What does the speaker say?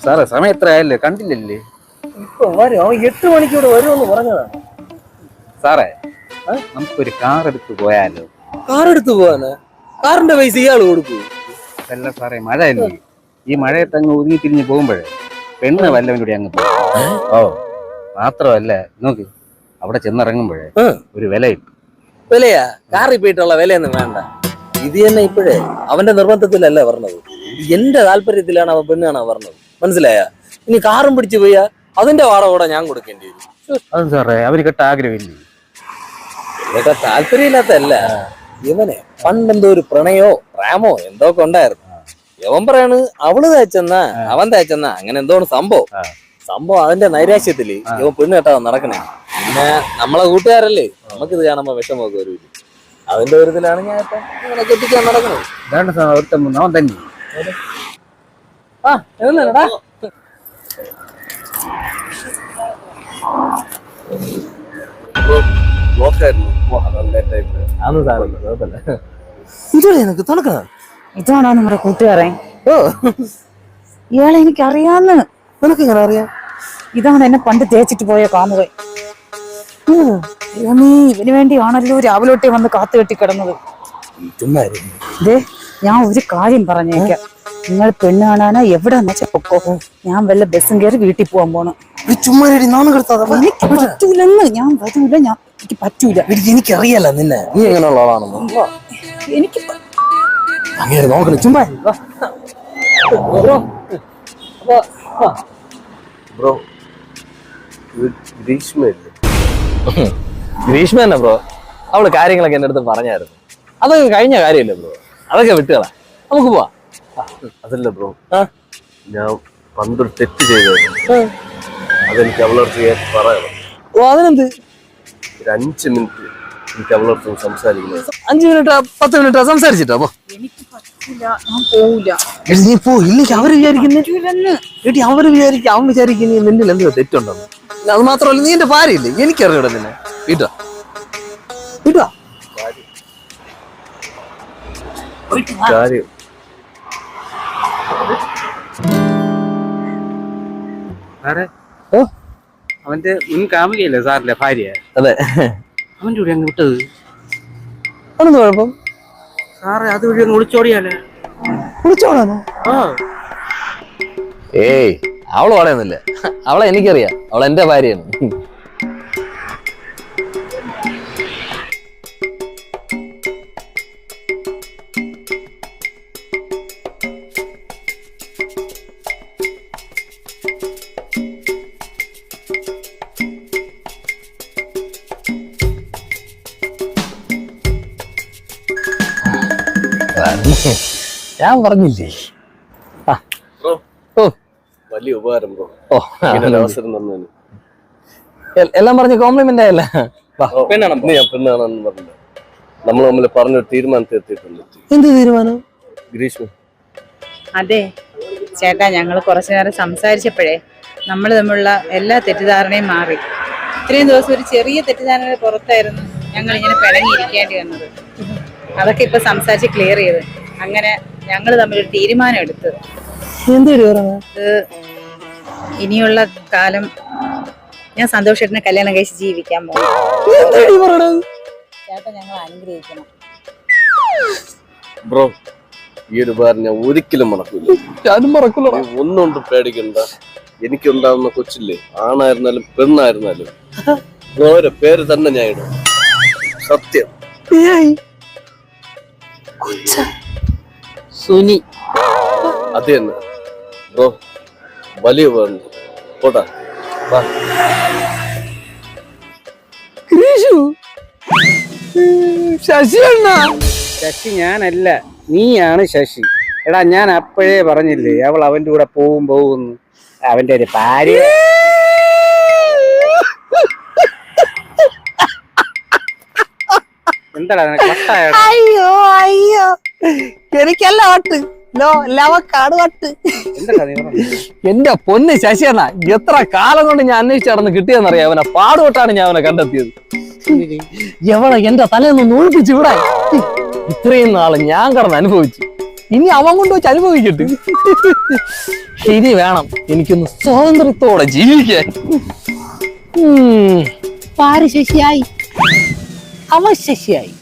സാറേ സമയം എത്ര ആയല്ലേ, കണ്ടില്ലല്ലേ? ഇപ്പൊ വരും, അവൻ 8 മണിക്കൂടെ വരുമെന്ന് പറഞ്ഞതാണ്. സാറേ നമുക്കൊരു കാർ എടുത്ത് പോയാലോ? കാർ എടുത്തു പോവാന്? കാറിന്റെ പൈസ ഇയാള് കൊടുക്കൂ? അല്ല സാറേ, മഴയല്ലേ, ഈ മഴയത്ത് അങ്ങ് ഒതുങ്ങി തിരിഞ്ഞ് പോകുമ്പോഴേ പെണ്ണ് വല്ലവനൂടെ അങ്ങ് പോകും. ഓ മാത്രമല്ല, നോക്ക് അവിടെ ചെന്നിറങ്ങുമ്പോഴേ ഒരു വിലയില്ല. വിലയാ? കാറിൽ പോയിട്ടുള്ള വിലയൊന്നും വേണ്ട. ഇത് തന്നെ ഇപ്പോഴേ അവന്റെ നിർബന്ധത്തിലല്ല പറഞ്ഞത്, എന്റെ താല്പര്യത്തിലാണ് അവൻ പെണ്ണ് കാണാൻ പറഞ്ഞത്. മനസ്സിലായ? ഇനി കാറും പിടിച്ചു പോയാ അതിന്റെ വാടക കൂടെ ഞാൻ കൊടുക്കേണ്ടി വരും. അത് സാറേ അവര് കേട്ട ആഗ്രഹമില്ലേ? ഇതൊക്കെ താല്പര്യമില്ലാത്തല്ല, ഇവനെ പണ്ടെന്തോ ഒരു പ്രണയോ പ്രേമോ എന്തൊക്കെ ഉണ്ടായിരുന്നു. യവൻ പറയാണ് അവള് തേച്ചെന്നാ അവൻ തേച്ചെന്നാ, അങ്ങനെ എന്തോന്ന് സംഭവം അതിന്റെ നൈരാശ്യത്തില് ഇവൻ പെണ്ണ് കേട്ടാ നടക്കണേ. പിന്നെ നമ്മളെ കൂട്ടുകാരല്ലേ, നമുക്കിത് കാണുമ്പോ വിഷമൊക്കെ വരും. അതിന്റെ ഒരു ഇതിലാണ് ഞാൻ ഇപ്പൊ ഇങ്ങനെ കെട്ടിക്കാൻ നടക്കുന്നത്. അവൻ തന്നെ എനിക്ക് തുണക്കണം. ഇതാണോ നമ്മുടെ കൂട്ടുകാരൻ? ഓ, ഇയാളെ എനിക്ക് അറിയാന്ന്. നിനക്ക് ഇങ്ങനെ അറിയാം? ഇതാണ് എന്നെ പണ്ട് തേച്ചിട്ട് പോയ കാമുകൻ. ഇവന് വേണ്ടിയാണല്ലോ രാവിലോട്ടേ വന്ന് കാത്തു കെട്ടി കിടന്നത്. ദേ, ഞാൻ ഒരു കാര്യം പറഞ്ഞേക്കാം, നിങ്ങൾ പെണ്ണ് കാണാനോ എവിടെ വെച്ചാ പൊക്കോ, ഞാൻ വല്ല ബസ്സും കയറി വീട്ടിൽ പോവാൻ പോണം. എനിക്ക് പറ്റൂലെന്ന്, ഞാൻ വരൂല, എനിക്ക് പറ്റൂല. എനിക്കറിയാലോ നിന്നെ, നീ എങ്ങനെയുള്ള ആളാണെന്ന്. എനിക്ക് അങ്ങനെ നോക്കണം. ചുമ്മാ ബ്രോ, ഗ്രീഷ്മ തന്നെ ബ്രോ. അവള് കാര്യങ്ങളൊക്കെ എന്റെ അടുത്ത് പറഞ്ഞായിരുന്നു. അതൊക്കെ കഴിഞ്ഞ കാര്യമല്ലേ ബ്രോ, അതൊക്കെ വിട്ടുകളാ, നമുക്ക് പോവാ. അതല്ല ബ്രോ, ഞാൻ പണ്ടൊരു തെറ്റ് ചെയ്തായിരുന്നു, അതെനിക്ക് അവളടുത്ത് പറയണം. ഓ, അതിനെന്ത്? ഒരു 5 മിനിറ്റ് എനിക്ക് അവളടുത്ത് സംസാരിക്കുന്നത്. 5 മിനിറ്റാ 10 മിനിറ്റാ സംസാരിച്ചിട്ടോ? എനിക്ക് പറ്റൂല, ഞാൻ പോവില്ല. നീ പോ, ഇല്ലെങ്കിൽ അവര് വിചാരിക്കുന്നു, അവര് വിചാരിക്കും, അവൻ വിചാരിക്കുന്നു നിന്നിൽ എന്തോ തെറ്റുണ്ടെന്ന്. അത് മാത്രമല്ല, നീ എന്റെ ഭാര്യയില്ലേ, എനിക്കറിയൂടെ നിന്നെ. വീട്ടാ കാര്യം സാറേ, അവന്റെ മുൻ കാമുകയല്ലേ സാറിന്റെ ഭാര്യ? അതെ. അവന്റെ കൂടെ അങ്ങ് വിട്ടത് അതൊന്നും കുഴപ്പം സാറേ, അതുവഴി അങ്ങ് ഒളിച്ചോടിയാലേ? വിളിച്ചോളാനോ? ഏയ്, അവള് പറയുന്നില്ല, അവളെ എനിക്കറിയാം, അവൾ എന്റെ ഭാര്യയാണ്. ഞാൻ പറഞ്ഞില്ലേ? വലിയ ഉപകാരം ബ്രോ, ഓ, അവസരം തന്നതിന്. എല്ലാം പറഞ്ഞ് കോംപ്ലിമെന്റ് ആയല്ലേ? ഞാൻ പെണ്ണാണെന്ന് പറഞ്ഞില്ല, നമ്മൾ തമ്മിൽ പറഞ്ഞൊരു തീരുമാനത്തിൽ എത്തിയിട്ടുണ്ട്. എന്ത് തീരുമാനം? ഗ്രീഷ്മ. അതെ ചേട്ടാ, ഞങ്ങൾ കുറച്ചു നേരം സംസാരിച്ചപ്പോഴേ നമ്മൾ തമ്മിലുള്ള എല്ലാ തെറ്റിദ്ധാരണയും മാറി. ഇത്രയും ദിവസം ഒരു ചെറിയ തെറ്റിദ്ധാരണ പുറത്തായിരുന്നു ഞങ്ങൾ ഇങ്ങനെ പിണങ്ങിയിരിക്കേണ്ടി വന്നത്. അതൊക്കെ ഇപ്പൊ സംസാരിച്ച് ക്ലിയർ ചെയ്ത്, അങ്ങനെ ഞങ്ങൾ തമ്മിലൊരു തീരുമാനം എടുത്ത്. ഇനിയുള്ള കാലം ഞാൻ സന്തോഷേട്ടനെ കല്യാണം കഴിച്ച് ജീവിക്കാൻ പോകും. ചേട്ടാ, ഞങ്ങൾ അനുഗ്രഹിക്കണം. ബ്രോ, ഈ ഒരു ഉപകാരം ഞാൻ ഒരിക്കലും മറക്കില്ല. ഞാനും മറക്കില്ല. ഒന്നുകൊണ്ട് പേടിക്കണ്ട, എനിക്കുണ്ടാവുന്ന കൊച്ചില്ലേ, ആണായിരുന്നാലും പെണ്ണായിരുന്നാലും ബ്രോയുടെ പേര് തന്നെ ഞാൻ ഇടും. സത്യം. സുനി. അത് തന്നെ ബ്രോ, വലിയ ഉപകാരം. പോട്ടാ. ശശി ഞാനല്ല, നീയാണ് ശശി. എടാ, ഞാൻ അപ്പോഴേ പറഞ്ഞില്ലേ അവൾ അവന്റെ കൂടെ പോകുന്നു. അവന്റെ ഒരു ഭാര്യ. എന്താടാ അയ്യോ അയ്യോ, എനിക്കല്ല വട്ട്, ലവക്കാട് വട്ട്. എന്റെ പൊന്ന് ശശിയണ്ണ, എത്ര കാലം കൊണ്ട് ഞാൻ അന്വേഷിച്ച് നടന്ന് കിട്ടിയെന്നറിയാം. അവനെ പാടുപെട്ടാണ് ഞാൻ അവനെ കണ്ടെത്തിയത്. എവളെ എന്റെ തലേന്ന് ഒഴിപ്പിച്ചു വിടാൻ ഇത്രയും നാള് ഞാൻ കടന്ന് അനുഭവിച്ചു. ഇനി അവൻ കൊണ്ട് വെച്ച് അനുഭവിക്കട്ടെ. ഇനി വേണം എനിക്കൊന്ന് സ്വാതന്ത്ര്യത്തോടെ ജീവിക്കാൻ. ആര് ശശിയായി? അവൻ ശശിയായി.